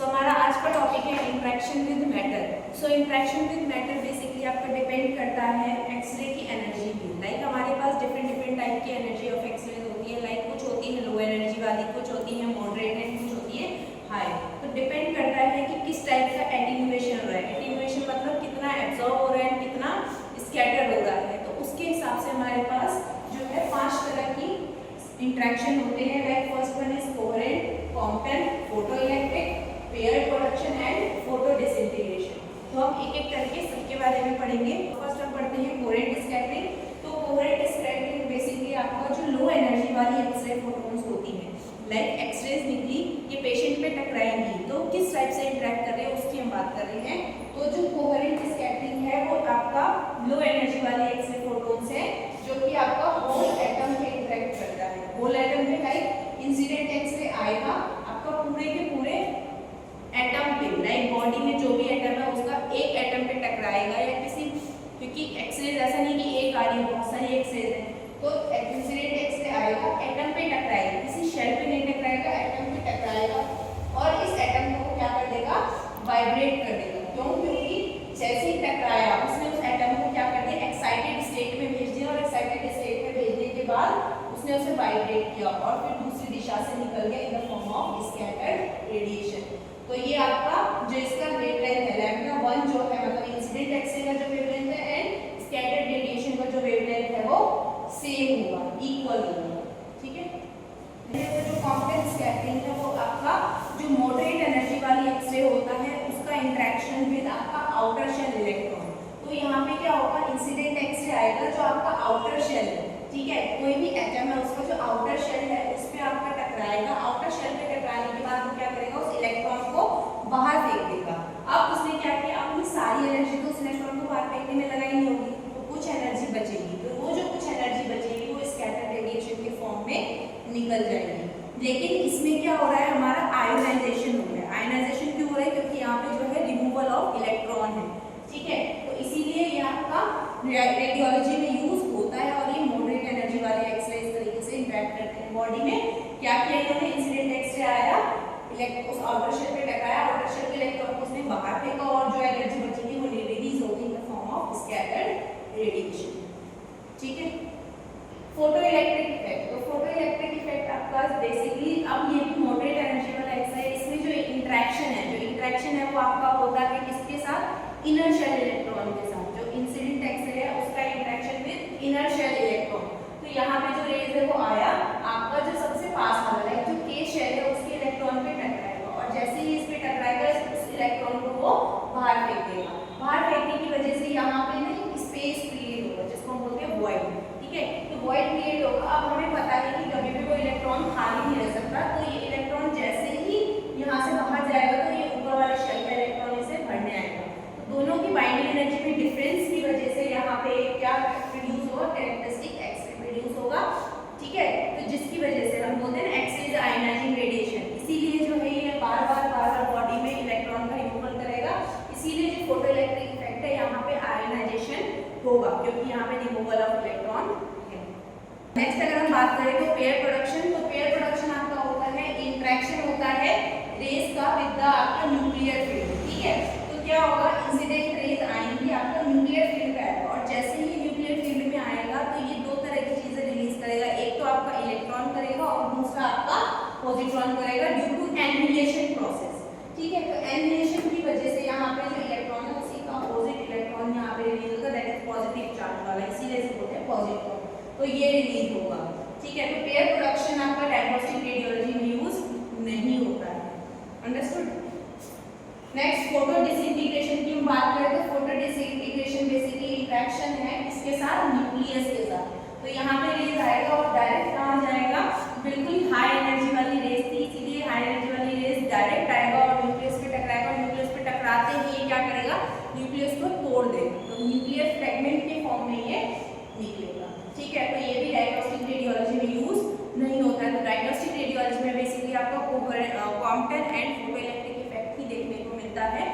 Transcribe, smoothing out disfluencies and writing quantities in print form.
तो हमारा आज का टॉपिक है interaction with matter. So interaction with matter basically आपका डिपेंड करता है एक्सरे की एनर्जी पे। लाइक हमारे पास डिफरेंट टाइप की एनर्जी ऑफ एक्सरे होती है। लाइक कुछ होती है लो एनर्जी वाली, कुछ होती है मॉडरेट एंड कुछ होती है हाई। तो डिपेंड करता है कि किस टाइप का एटीन्यूएशन हो रहा है। एटीन्यूएशन मतलब कितना एब्जॉर्ब हो रहा है, कितना स्कैटर हो रहा है। तो उसके हिसाब से हमारे पास जो है 5 तरह की इंटरेक्शन होते हैं। Like first one is coherent, compact, photoelectric, pair production and photo disintegration. तो हम एक एक करके सबके बारे में पढ़ेंगे। फर्स्ट हम पढ़ते हैं कोहेरेंट स्कैटरिंग। तो कोहेरेंट स्कैटरिंग बेसिकली आपका जो लो एनर्जी वाली एक्सरे फोटोन्स होती हैं, लाइक एक्सरेज निकली, ये पेशेंट पे टकराएंगी तो किस टाइप से इंटरेक्ट कर रहे हैं उसकी हम बात कर रहे हैं। तो जो कोहेरेंट स्कैटरिंग है वो आपका लो एनर्जी वाले एक्सरे फोटोन्स है जो कि आपका होल एटम पे इंटरेक्ट करता है। होल एटम पे लाइक इंसिडेंट एक्सरे आएगा आपका पूरे के पूरे एटम पे, लाइक बॉडी में जो भी एटम है उसका एक एटम पे टकराएगा या किसी, क्योंकि एक्सरेज ऐसा नहीं कि एक आ रही है, बहुत सारी एक्सरेज है। तो इंसिडेंट एक्सरे आएगा एटम पे टकराएगा, किसी शेल पे नहीं टकराएगा, एटम पे टकराएगा और इस एटम को क्या कर देगा, वाइब्रेट कर देगा। क्यों? क्योंकि जैसे ही टकराया उसने उस एटम को क्या कर दिया, एक्साइटेड स्टेट में भेज दिया और एक्साइटेड स्टेट में भेजने के बाद उसने उसे वाइब्रेट किया और फिर दूसरी दिशा से निकल गया in the form of scattered radiation. तो ये आपका जो इसका वेवलेंथ है लैम्डा 1 जो है, मतलब इंसिडेंट एक्सरे का जो वेवलेंथ है एंड स्कैटर्ड रेडिएशन का जो वेवलेंथ है वो सेम होगा, इक्वल होगा। ठीक है। जो कॉम्प्लेक्स स्कैटरिंग है वो आपका जो मॉडरेट एनर्जी वाली एक्सरे होता है उसका इंटरेक्शन विद आपका आउटर शेल इलेक्ट्रॉन। तो यहाँ पे क्या होगा, इंसिडेंट एक्सरे आएगा जो आपका आउटर शेल है, ठीक है, कोई भी एटम है उसका जो आउटर शेल है उस पे आपका टकराएगा। आउटर शेल पे टकराने के बाद वो क्या करेगा, उस इलेक्ट्रॉन को बाहर फेंक देगा। अब उसने क्या किया, अपनी सारी एनर्जी तो उस इलेक्ट्रॉन को बाहर फेंकने में लगाई नहीं होगी, तो कुछ एनर्जी बचेगी। तो वो जो कुछ एनर्जी बचेगी वो स्कैटर्ड रेडिएशन के फॉर्म में निकल जाएगी। लेकिन इसमें क्या हो रहा है, हमारा आयोनाइजेशन हो रहा है। आयोनाइजेशन क्यों हो रहा है, क्योंकि यहाँ पे जो है रिमूवल ऑफ इलेक्ट्रॉन है, ठीक है। तो इसीलिए ये आपका रेडियोलॉजी में यूज होता है और ये मॉडरेट एनर्जी वाले एक्सरे इस तरीके से इंटरेक्ट करते हैं बॉडी में। क्या किया इन्होंने, इंसिडेंट एक्सरे आया, उस आउटर शेल पे टकराया, आउटर शेल के इलेक्ट्रॉन को उसने बाहर फेंका और जो एनर्जी बची थी वो रिलीज होगी in the form of scattered radiation. ठीक है। Photo electric effect. तो फोटो इलेक्ट्रिक इफेक्ट आपका बेसिकली, अब ये भी मॉडरेट एनर्जी वाला एक्सरे, इसमें जो इंटरेक्शन है वो आपका होता है किसके साथ, इनर शेल इलेक्ट्रॉन के साथ। जो इंसिडेंट एक्सरे है उसका interaction with inner shell electron. तो यहाँ पे जो रेज है वो आया आपका जो सबसे पास वाला है, जो के शेल है उसके इलेक्ट्रॉन पे टकराएगा और जैसे ही इस पे टकराएगा उस इलेक्ट्रॉन को वो बाहर फेंक देगा। बाहर फेंकने की वजह से यहाँ पे ना स्पेस क्रिएट होगा जिसको हम बोलते हैं वॉइड, ठीक है। तो वॉइड क्रिएट होगा। अब हमें पता है कि कभी भी वो इलेक्ट्रॉन खाली नहीं रह सकता, तो ये इलेक्ट्रॉन जैसे ही यहाँ से बाहर जाएगा तो ये ऊपर वाले शेल का इलेक्ट्रॉन इसे भरने आएगा। तो दोनों की बाइंडिंग एनर्जी में डिफरेंस की वजह से यहाँ पे क्या प्रोड्यूस होगा, कैरेक्टरिस्टिक एक्सरे प्रोड्यूस होगा, ठीक है। तो जिसकी वजह से हम बोलते हैं ना एक्सरे इज आयनाइजिंग रेडिएशन। इसीलिए जो है ये बार बार बॉडी में इलेक्ट्रॉन का रिमूवल करेगा। इसीलिए जो फोटो इलेक्ट्रिक इफेक्ट है यहाँ पे आयनाइजेशन होगा, क्योंकि यहाँ पे रिमूवल ऑफ इलेक्ट्रॉन है। नेक्स्ट अगर हम बात करें तो पेयर प्रोडक्शन। तो पेयर प्रोडक्शन आपका होता है इंटरेक्शन होता है रेस का विद द आपका न्यूक्लियर फील्ड, ठीक है। तो क्या होगा, इंसिडेंट रेज आएंगी आपका न्यूक्लियर फील्ड पे आएगा और जैसे ही न्यूक्लियर फील्ड में आएगा तो ये दो तरह की चीजें रिलीज करेगा। एक तो आपका इलेक्ट्रॉन करेगा और दूसरा आपका पॉजिट्रॉन करेगा ड्यू टू एनिहिलेशन प्रोसेस, ठीक है। तो एनिहिलेशन की वजह से यहाँ पे जो इलेक्ट्रॉन है उसी का अपोजिट इलेक्ट्रॉन यहाँ पे रिलीज होगा, दैट इज पॉजिटिव चार्ज वाला, इसीलिए इसे बोलते हैं पॉजिट्रॉन। तो ये रिलीज होगा, ठीक है। तो पेयर प्रोडक्शन आपका डायग्नोस्टिक रेडियोलॉजी में यूज नहीं होता है, अंडरस्टूड। नेक्स्ट फोटो डिसइंटीग्रेशन की हम बात करें तो फोटो डिसइंटीग्रेशन बेसिकली इंटरेक्शन है इसके साथ, न्यूक्लियस के साथ। तो यहाँ पे रेज आएगा और डायरेक्ट कहाँ जाएगा, बिल्कुल हाई एनर्जी वाली रेज थी, इसीलिए हाई एनर्जी वाली रेज डायरेक्ट आएगा और न्यूक्लियस पे टकराएगा और न्यूक्लियस पे टकराते ही ये क्या करेगा, न्यूक्लियस को तोड़ देगा। तो न्यूक्लियर फ्रेगमेंट के फॉर्म में ये निकलेगा, ठीक है। तो ये भी डायग्नोस्टिक रेडियोलॉजी में यूज नहीं होता है। तो डायग्नोस्टिक रेडियोलॉजी में बेसिकली आपका Compton and photo electric effect ही देखने को मिलता है।